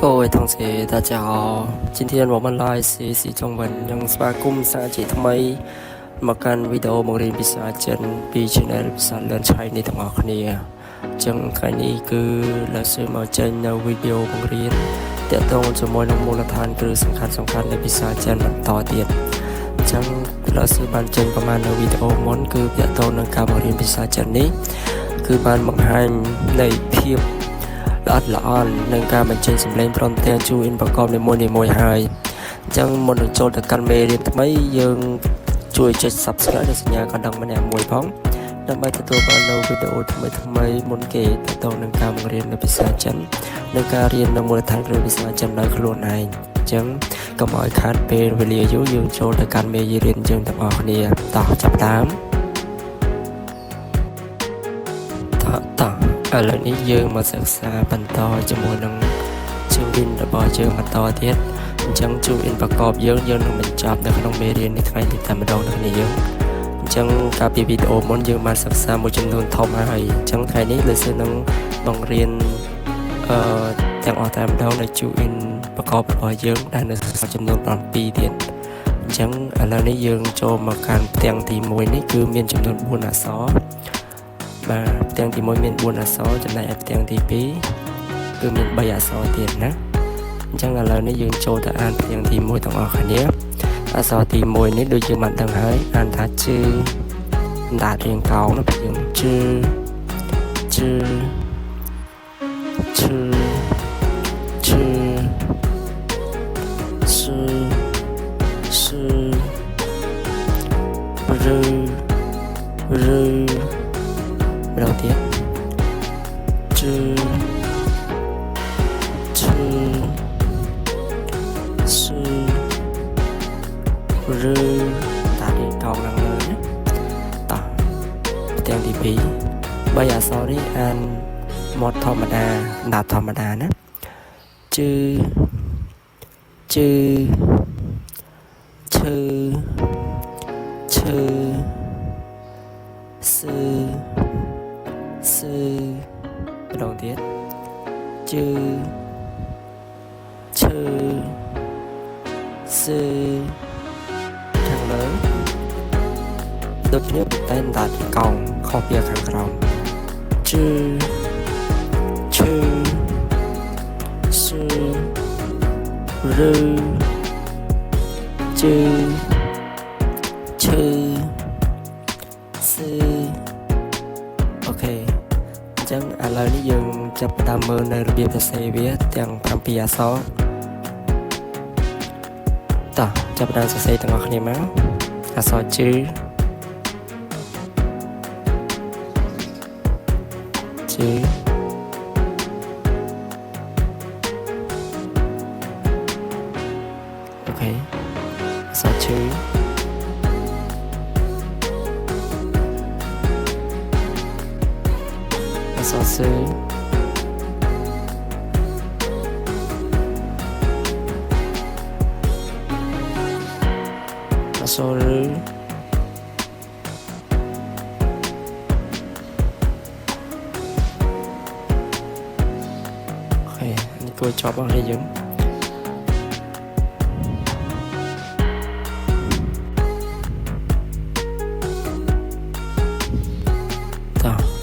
各位同学，大家好。今天我们来学习中文，用สปากุมภาษาจีนថ្មីមកកាន់វីដេអូបង្រៀនភាសាចិនពី Channel ភាសា Learn Chinese ទាំងអស់គ្នាចឹងថ្ងៃនេះគឺលោកសើមកចេញនៅវីដេអូបង្រៀនទាក់ទងជាមួយនឹងមូលដ្ឋានគ្រឹះសំខាន់នៃភាសាចិនបន្តទៀតចឹងលោកសើបានចេញប្រហែលនៅវីដេអូមុនគឺទាក់ទងនឹងការបង្រៀនភាសាចិននេះគឺបានបង្ហាញនៃភាពល្អិតល្អន់នឹងការបញ្ចេញសំឡេងព្រមទាំងជួអ៊ីនប្រកបនីមួយៗហើយអញ្ចឹងមុននឹងចូលទៅកាន់មេរៀនថ្មីយើងជួយចុច Subscribe និងសញ្ញាកណ្ដឹងម្នាក់មួយផងដើម្បីទទួលបាននូវវីដេអូថ្មីមុនគេទាក់ទងនឹងការបង្រៀននៅភាសាចិននិងការរៀននៅមូលដ្ឋានគ្រឹះភាសាចិនដោយខ្លួនឯងអញ្ចឹងកុំឲ្យខាតពេលវេលាយូរយើងចូលទៅកាន់មេរៀនយើងទាំងអស់គ្នាតោះចាប់តាម ឥឡូវនេះយើងមកសិក្សាបន្តជាមួយនឹងជើងវិនរបស់យើងបន្តទៀតអញ្ចឹងជើងវិនប្រកបយើងនឹងបញ្ចប់នៅក្នុងមេរៀននេះថ្ងៃនេះតែម្ដងនៅគ្នាយើងអញ្ចឹងកាលពីវីដេអូមុនយើងបានសិក្សាមួយចំនួនធំហើយអញ្ចឹងថ្ងៃនេះលើសនឹងបង្រៀនទាំងអស់តែម្ដងនៅជើងវិនប្រកបរបស់យើងដែលនៅចំនួន7ទៀតអញ្ចឹងឥឡូវនេះយើងចូលមកកាន់ផ្ទាំងទី1នេះគឺមានចំនួន4អក្សរ បាទផ្ទាំងទី1មាន4អក្សរចំណែកឯផ្ទាំងទី2គឺមាន3អក្សរទៀតណាអញ្ចឹងឥឡូវនេះយើងចូលទៅអានផ្ទាំងទី1ទាំងអស់គ្នាអក្សរទី1នេះដូចយើងបានដឹងហើយអានថាជឺដាក់រៀងកោងណាយើងជឺជឺជឺជឺស៊ឺស៊ឺរឺ đầu tiên chư chư sư rư ta đi câu năng lớn ta tiếng đi bí bây giờ sorry and một thầm đà đạt thầm đà nè chư chư chư chư sư sư đầu tiên chư chư sư thằng lớn đột nhiên tên đạt còng khó bia khăn còng chư chư sư rư chư chư sư ok ចឹងឥឡូវនេះយើងចាប់តាមមើលនៅរបៀបសរសេរវាទាំង7អក្សរតោះចាប់តាមសរសេរទាំងអស់គ្នាមកអក្សរជឺជឺអូខេអក្សរជឺ sao sư sao rư ok anh cô cho bao nhiêu giống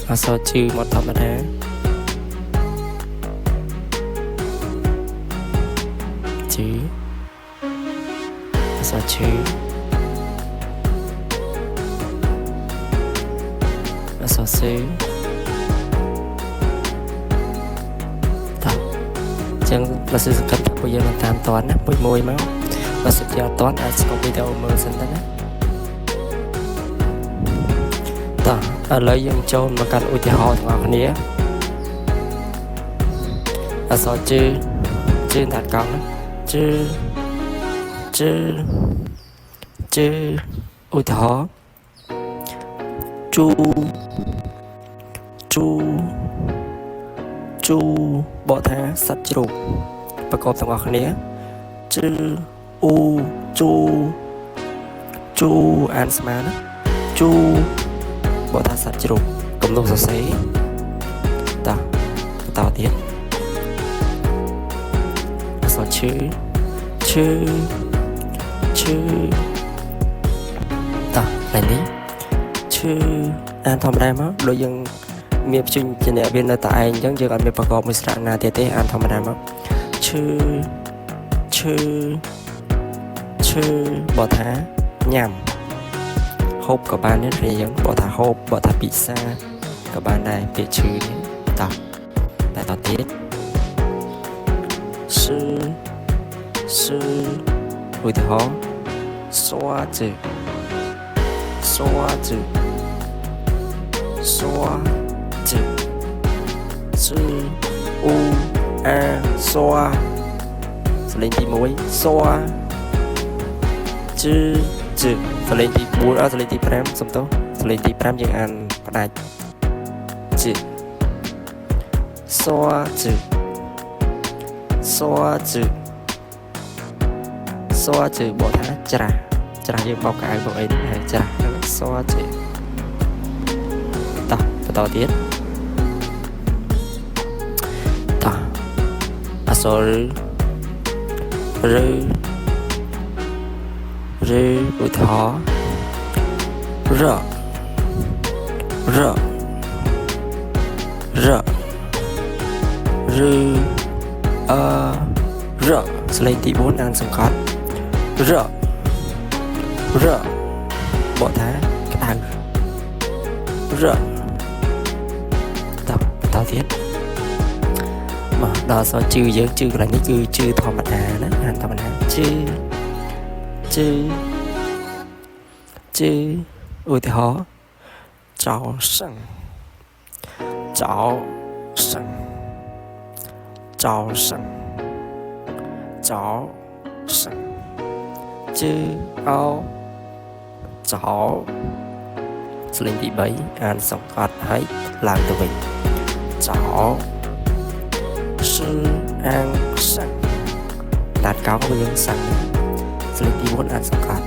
អក្សរជឺមកធម្មតាជឺអក្សរជឺអក្សរស៊ឺតោះចឹងបើសិនសង្កត់ថាពួកយើងតាមតន់ណាមួយមកបើសិនជាអត់តន់អាចស្គប់វីដេអូមើលសិនទៅណា ឥឡូវយើងចូលមកកាន់ឧទាហរណ៍ទាំងអស់គ្នាអក្សរជឺជឺដាក់កង់ជឺជឺជឺឧទាហរណ៍ជូជូជូបកថាសត្វជ្រូកប្រកបទាំងអស់គ្នាជឺអ៊ូជូជូអានស្មើណាជូ bộ ta sạch chụp cầm luôn sạch xế ta tạo tiết សឈឺឈឺឈឺតោះថ្ងៃនេះឈឺអានធម្មតាមកដូចយើងមានព្យញ្ជនៈវានៅតែឯងអញ្ចឹងយើងអត់មានប្រកបមួយស្រៈណាទៀតទេអានធម្មតាមកឈឺឈឺឈឺបកថាញ៉ាំហូបក៏បានដែរយើងបកថាហូបបកថាពិសាក៏បានដែរពាក្យឈឺនេះតោះតែតទៀតស៊ឺស៊ឺឧទាហរណ៍ស្វាជឺស្វាជឺស្វាជឺស៊ឺអ៊ូអាស្វាសលេងទី1ស្វាជឺជឺសលេងទី4សលេងទី5សំទោសសលេងទី5យើងអានផ្ដាច់ជឺស្វាជឺស្វាជឺស្វាជឺបកថាច្រាស់ច្រាស់យើងបោកកៅបោកអីនេះហើយច្រាស់ស្វាជឺតោះបន្តទៀតតោះអក្សរឬឧទាហរណ៍រររឬរសលេងទី4អានសង្កត់របកថាក្តៅរតបន្តទៀតមកដល់សជឺយើងជឺកន្លែងនេះគឺជឺធម្មតាណាអានធម្មតាជឺឧទាហរណ៍ចោសឹងចោសឹងចោសឹងចោសឹងជឺអោចោសលេងទី3អានសង្កត់ហើយឡើងទៅវិញចោស៊ឺអាងសឹងតាត់កោក៏យើងសឹងសលេងទី4អានសង្កត់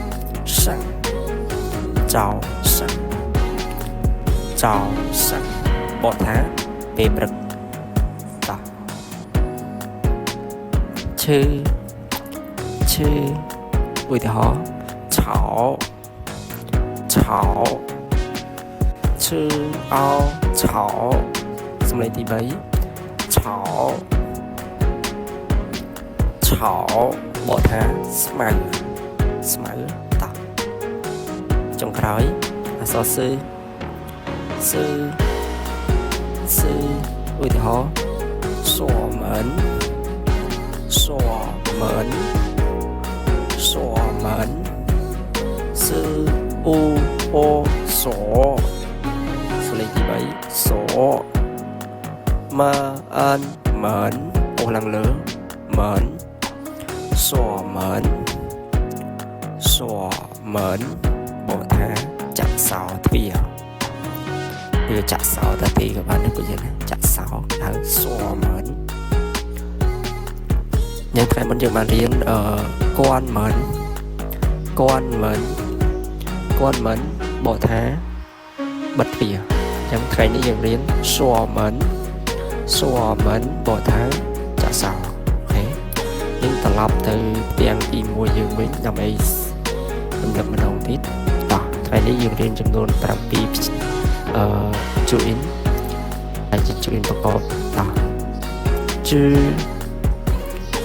សឹងចោសឹងចោសឹងបកថាពេលព្រឹកតោះឈឺឧទាហរណ៍ឆោឈឺអោឆោសំឡេងទី3ឆោបកថាស្មៅតោះចុងក្រោយអក្សរស៊ឺឧទាហរណ៍សួមែនស៊ឺអ៊ូអូសសលេងទី3សម៉ាអានមែនអូឡើងលើមែនសមែនបកថាចាក់សោទ្វាវាចាក់សោតាទីក៏បានដែរពួកយើងចាក់សោហៅសមែនញ៉ាំថ្ងៃមុនយើងបានរៀនគាន់មែនបកថាបិទទ្វារអញ្ចឹងថ្ងៃនេះយើងរៀនសមែនបកថាចាក់សោអូខេយើងត្រឡប់ទៅផ្ទាំងទី1យើងវិញដើម្បីរំលឹកម្ដងទៀតតោះថ្ងៃនេះយើងរៀនចំនួន7 join ហើយជា join ប្រកបតោះជឺ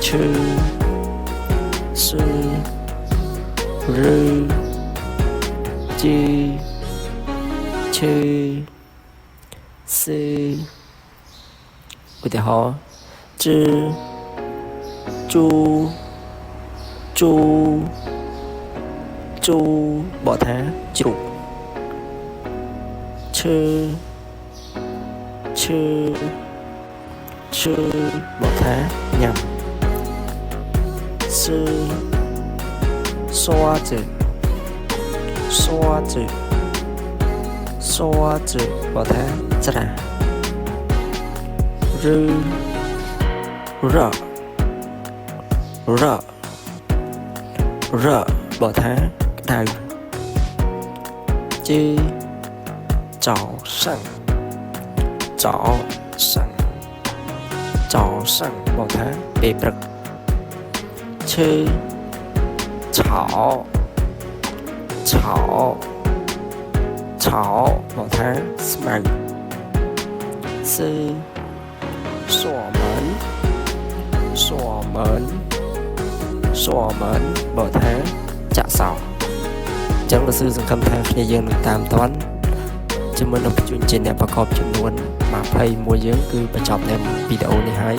ឈឺស៊ឺឬជីឈឺស៊ឺឧទាហរណ៍ជឺជូបកថាជ្រូកឈឺបកថាញ៉ាំស៊ឺស្វាជឺបកថាច្រាស់ឬរបកថាក្តៅជឺចោសឹងបកថាពេលព្រឹក ឈើឆោឆោឆោមកថាស្មៅស៊ឺសួរមែនសួរមែនសួរមែនមកថាចាក់សោអញ្ចឹងលោកស៊ឺសង្ឃឹមថាគ្នាយើងនឹងតាមតាន់ជាមួយនឹងបញ្ជាអ្នកប្រកបចំនួន21យើងគឺបញ្ចប់នៅវីដេអូនេះហើយ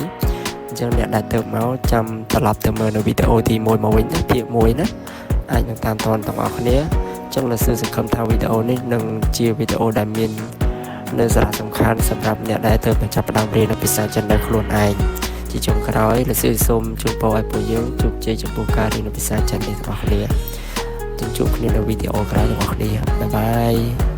អញ្ចឹងអ្នកដែលទៅមកចាំត្រឡប់ទៅមើលនៅវីដេអូទី1មកវិញណាភាគ1ណាអាចនឹងតាមតាន់ទាំងអស់គ្នាអញ្ចឹងលោកស៊ឺសង្ឃឹមថាវីដេអូនេះនឹងជាវីដេអូដែលមាននៅសារៈសំខាន់សម្រាប់អ្នកដែលទៅបញ្ចប់ផ្ដើមរៀនភាសាចិននៅខ្លួនឯងជាចុងក្រោយលោកស៊ឺសូមជូនពរឲ្យពួកយើងជោគជ័យចំពោះការរៀនភាសាចិននេះទាំងអស់គ្នាជួបគ្នានៅវីដេអូក្រោយរបស់គ្នាបាយបាយ